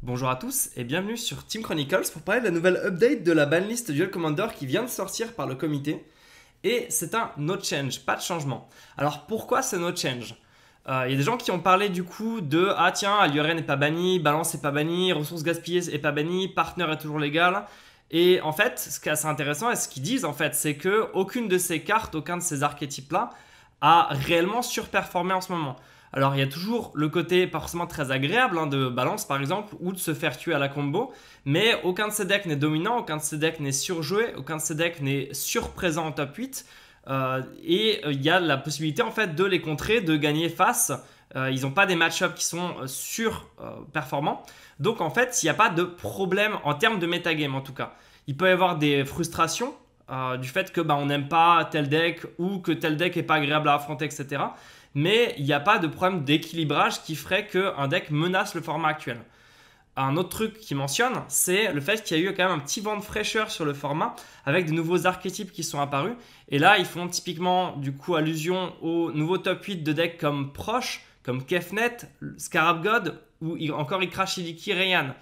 Bonjour à tous et bienvenue sur Team Chronicles pour parler de la nouvelle update de la banlist Duel Commander qui vient de sortir par le comité. Et c'est un no change, pas de changement. Alors pourquoi c'est no change? Il y a des gens qui ont parlé du coup de ah tiens, Alioren n'est pas banni, Balance n'est pas banni, Ressources gaspillées n'est pas banni, Partner est toujours légal. Et en fait, ce qui est assez intéressant et ce qu'ils disent en fait, c'est que aucune de ces cartes, aucun de ces archétypes là a réellement surperformé en ce moment. Alors il y a toujours le côté pas forcément très agréable de Balance par exemple ou de se faire tuer à la combo, mais aucun de ces decks n'est dominant, aucun de ces decks n'est surjoué, aucun de ces decks n'est surprésent en top 8 il y a la possibilité en fait de les contrer, de gagner face. Ils n'ont pas des match-ups qui sont surperformants, donc en fait il n'y a pas de problème en termes de metagame en tout cas. Il peut y avoir des frustrations du fait que on n'aime pas tel deck ou que tel deck n'est pas agréable à affronter, etc. Mais il n'y a pas de problème d'équilibrage qui ferait qu'un deck menace le format actuel. Un autre truc qui mentionne, c'est le fait qu'il y a eu quand même un petit vent de fraîcheur sur le format avec de nouveaux archétypes qui sont apparus. Et là, ils font typiquement du coup allusion aux nouveaux top 8 de decks comme Proche, comme Kefnet, Scarab God ou encore Ikra Shiliki Rayan.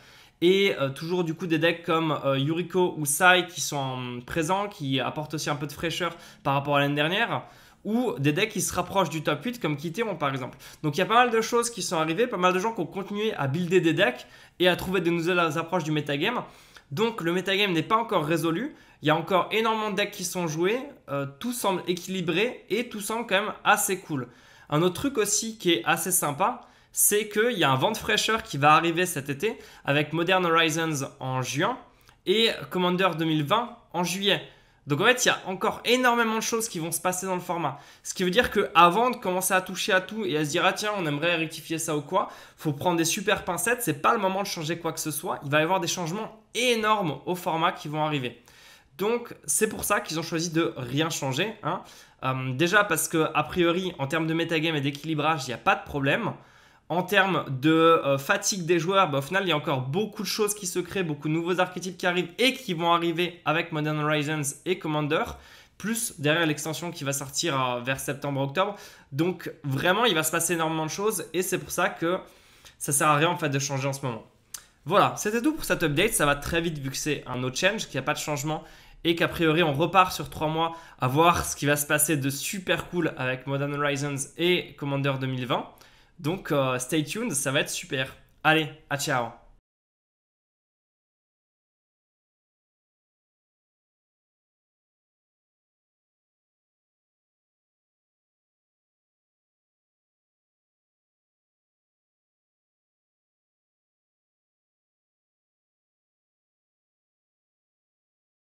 Et toujours du coup des decks comme Yuriko ou Sai qui sont présents, qui apportent aussi un peu de fraîcheur par rapport à l'année dernière. Ou des decks qui se rapprochent du top 8 comme Kiteron par exemple. Donc il y a pas mal de choses qui sont arrivées, pas mal de gens qui ont continué à builder des decks et à trouver de nouvelles approches du metagame. Donc le metagame n'est pas encore résolu, il y a encore énormément de decks qui sont joués, tout semble équilibré et tout semble quand même assez cool. Un autre truc aussi qui est assez sympa, c'est qu'il y a un vent de fraîcheur qui va arriver cet été avec Modern Horizons en juin et Commander 2020 en juillet. Donc en fait, il y a encore énormément de choses qui vont se passer dans le format. Ce qui veut dire qu'avant de commencer à toucher à tout et à se dire ah tiens, on aimerait rectifier ça ou quoi, faut prendre des super pincettes, c'est pas le moment de changer quoi que ce soit. Il va y avoir des changements énormes au format qui vont arriver. Donc c'est pour ça qu'ils ont choisi de rien changer. Déjà parce que a priori, en termes de metagame et d'équilibrage, il n'y a pas de problème. En termes de fatigue des joueurs, au final, il y a encore beaucoup de choses qui se créent, beaucoup de nouveaux archétypes qui arrivent et qui vont arriver avec Modern Horizons et Commander, plus derrière l'extension qui va sortir vers septembre-octobre. Donc vraiment, il va se passer énormément de choses et c'est pour ça que ça sert à rien en fait de changer en ce moment. Voilà, c'était tout pour cette update. Ça va très vite vu que c'est un no change, qu'il n'y a pas de changement et qu'a priori on repart sur 3 mois à voir ce qui va se passer de super cool avec Modern Horizons et Commander 2020. Donc stay tuned, ça va être super. Allez, à ciao.